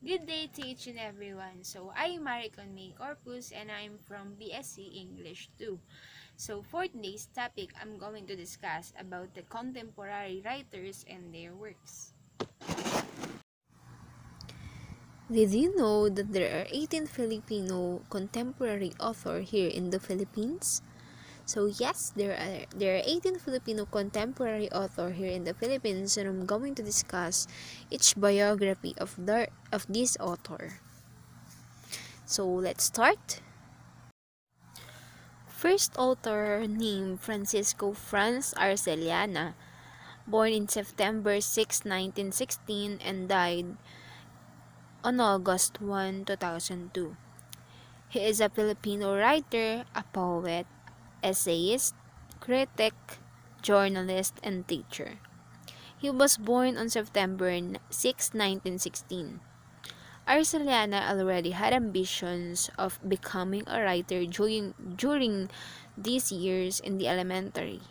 Good day to each and everyone. I'm Maricon May Corpus and I'm from BSc English 2. For today's topic, I'm going to discuss about the contemporary writers and their works. Did you know that there are 18 Filipino contemporary authors here in the Philippines? So yes, there are 18 Filipino contemporary authors here in the Philippines, and I'm going to discuss each biography of this author. So let's start. First author named Francisco Franz Arceliana, born in September 6, 1916 and died on August 1, 2002. He is a Filipino writer, a poet, essayist, critic, journalist, and teacher. He was born on September 6, 1916. Arceliana already had ambitions of becoming a writer during these years in the elementary.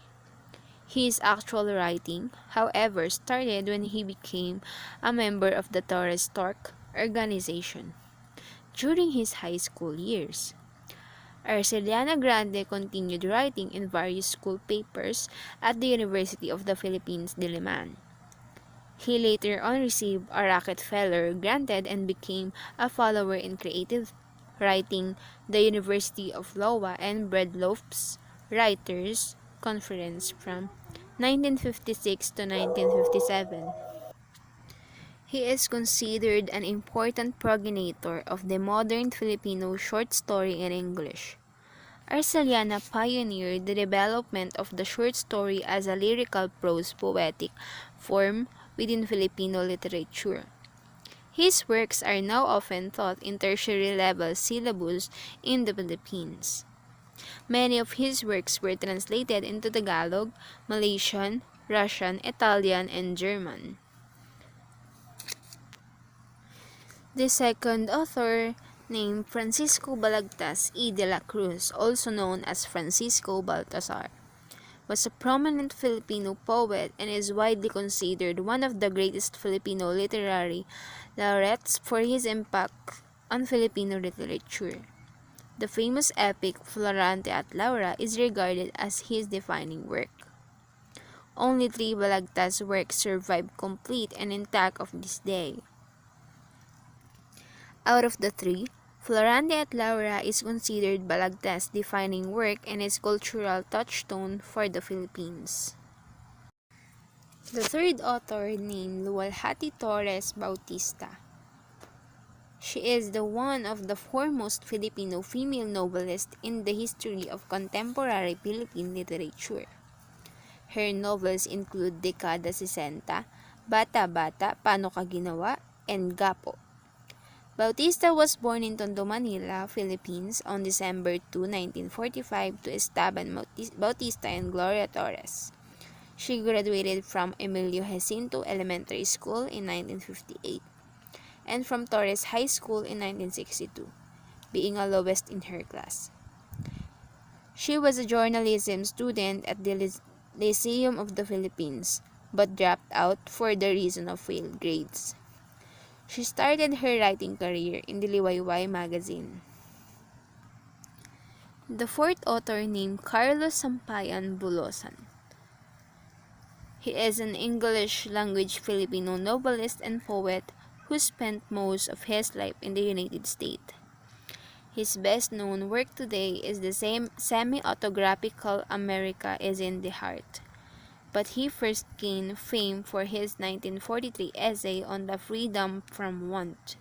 His actual writing, however, started when he became a member of the Torres Torque organization during his high school years. Arceliana Grande continued writing in various school papers at the University of the Philippines, Diliman. He later on received a Rockefeller granted and became a follower in creative writing, the University of Iowa and Breadloaf's Writers Conference from 1956 to 1957. He is considered an important progenitor of the modern Filipino short story in English. Arceliana pioneered the development of the short story as a lyrical prose poetic form within Filipino literature. His works are now often taught in tertiary level syllabus in the Philippines. Many of his works were translated into Tagalog, Malaysian, Russian, Italian, and German. The second author, named Francisco Balagtas y de la Cruz, also known as Francisco Baltasar, was a prominent Filipino poet and is widely considered one of the greatest Filipino literary laureates for his impact on Filipino literature. The famous epic Florante at Laura is regarded as his defining work. Only three Balagtas works survive complete and intact of this day. Out of the three, Florante at Laura is considered Balagtas' defining work and is cultural touchstone for the Philippines. The third author named Luwalhati Torres Bautista. She is the one of the foremost Filipino female novelists in the history of contemporary Philippine literature. Her novels include Dekada 60, Bata Bata, Paano Ka Ginawa, and Gapo. Bautista was born in Tondo, Manila, Philippines on December 2, 1945 to Esteban Bautista and Gloria Torres. She graduated from Emilio Jacinto Elementary School in 1958 and from Torres High School in 1962, being a lowest in her class. She was a journalism student at the Lyceum of the Philippines, but dropped out for the reason of failed grades. She started her writing career in the Liwayway magazine. The fourth author named Carlos Sampayan Bulosan. He is an English language Filipino novelist and poet who spent most of his life in the United States. His best known work today is the semi-autographical America is in the Heart, but he first gained fame for his 1943 essay on the freedom from want.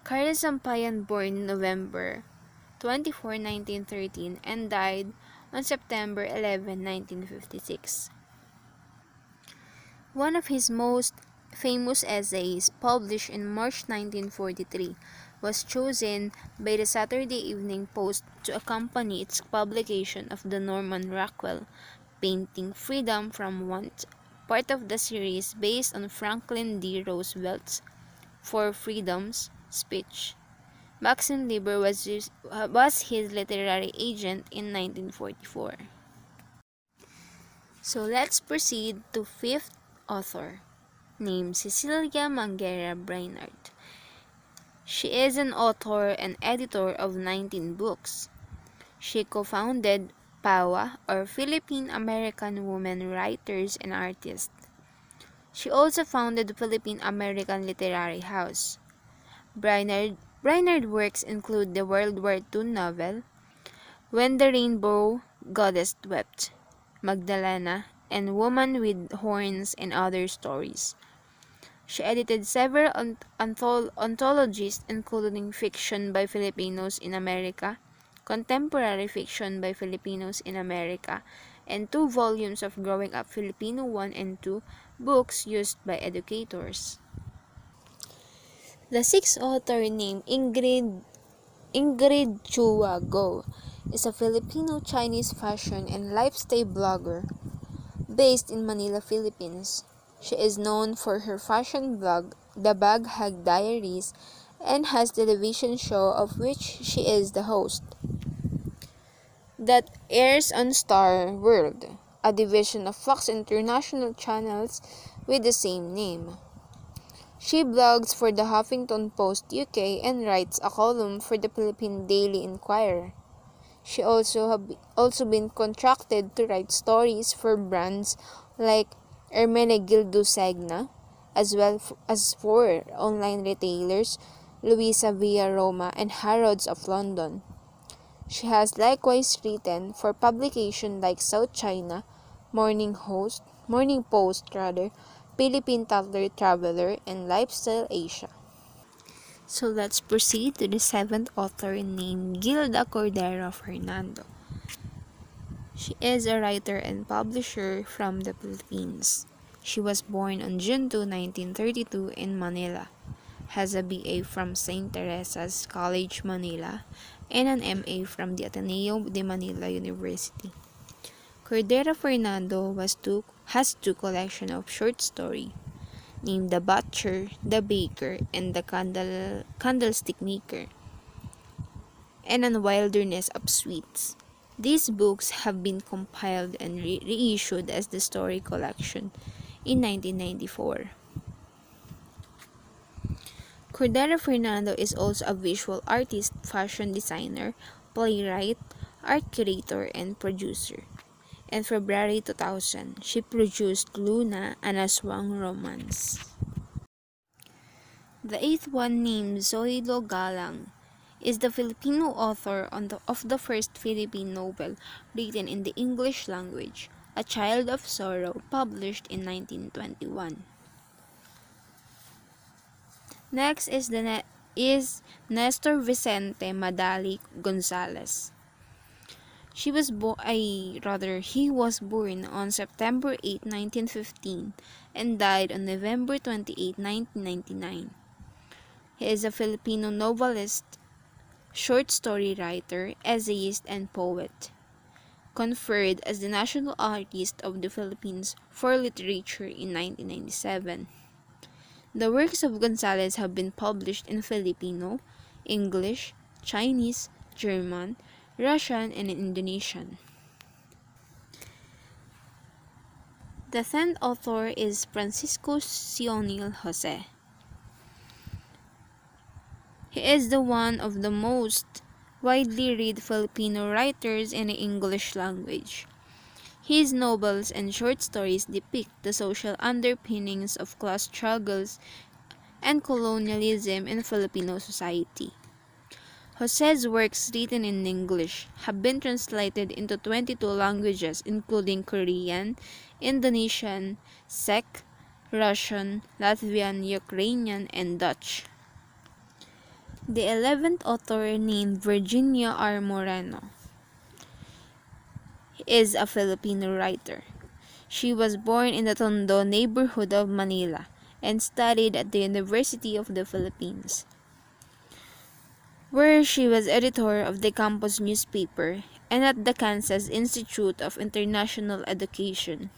Carlos Sampayan born November 24, 1913 and died on September 11, 1956. One of his most famous essays, published in March 1943, was chosen by the Saturday Evening Post to accompany its publication of the Norman Rockwell painting Freedom from Want, part of the series based on Franklin D. Roosevelt's For Freedom's speech. Maxim Lieber was his literary agent in 1944. So let's proceed to fifth author, named Cecilia Manguera Brainerd. She is an author and editor of 19 books. She co-founded PAWA, or Philippine American Women Writers and Artists. She also founded the Philippine American Literary House. Brainerd works include the World War II novel When the Rainbow Goddess Wept, Magdalena, and Woman with Horns and Other Stories. She edited several anthologies including fiction by Filipinos in America, contemporary fiction by Filipinos in America, and 2 volumes of Growing Up Filipino 1 and 2 books used by educators. The sixth author named Ingrid Chua Go is a Filipino-Chinese fashion and lifestyle blogger based in Manila, Philippines. She is known for her fashion blog, The Bag Hag Diaries, and has a television show of which she is the host that airs on Star World, a division of Fox International channels with the same name. She blogs for the Huffington Post UK and writes a column for the Philippine Daily Inquirer. She also been contracted to write stories for brands like Ermenegildo Segna, as well as for online retailers Luisa Via Roma and Harrods of London. She has likewise written for publications like South China, Morning Post rather, Philippine Tatler Traveler, and Lifestyle Asia. So let's proceed to the seventh author named Gilda Cordero Fernando. She is a writer and publisher from the Philippines. She was born on June 2, 1932 in Manila, has a BA from St. Teresa's College, Manila, and an MA from the Ateneo de Manila University. Cordero Fernando has 2 collections of short story named The Butcher, The Baker, and The Candlestick Maker, and A Wilderness of Sweets. These books have been compiled and reissued as the Story Collection in 1994. Cordero Fernando is also a visual artist, fashion designer, playwright, art curator, and producer. In February 2000, she produced Luna, an Aswang romance. The eighth one, named Zoilo Galang, is the Filipino author of the first Philippine novel written in the English language, A Child of Sorrow, published in 1921. Next is Nestor Vicente Madali Gonzalez. He was born on September 8, 1915 and died on November 28, 1999. He is a Filipino novelist, short story writer, essayist, and poet, conferred as the National Artist of the Philippines for Literature in 1997. The works of Gonzalez have been published in Filipino, English, Chinese, German, Russian, and Indonesian. The 10th author is Francisco Sionil Jose. He is the one of the most widely read Filipino writers in the English language. His novels and short stories depict the social underpinnings of class struggles and colonialism in Filipino society. Jose's works written in English have been translated into 22 languages including Korean, Indonesian, Czech, Russian, Latvian, Ukrainian, and Dutch. The 11th author, named Virginia R. Moreno, is a Filipino writer. She was born in the Tondo neighborhood of Manila and studied at the University of the Philippines, where she was editor of the campus newspaper and at the Kansas Institute of International Education.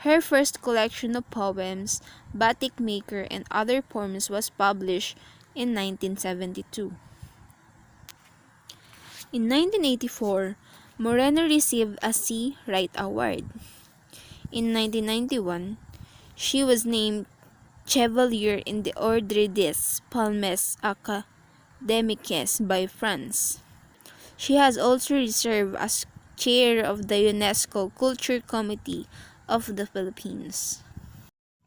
Her first collection of poems, Batik Maker and Other Poems, was published in 1972. In 1984, Moreno received a C. Wright Award. In 1991, she was named Chevalier in the Ordre des Palmes Académiques by France. She has also served as chair of the UNESCO Culture Committee of the Philippines.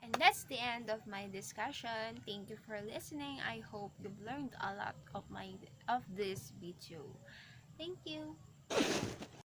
And that's the end of my discussion. Thank you for listening. I hope you've learned a lot of this video. Thank you.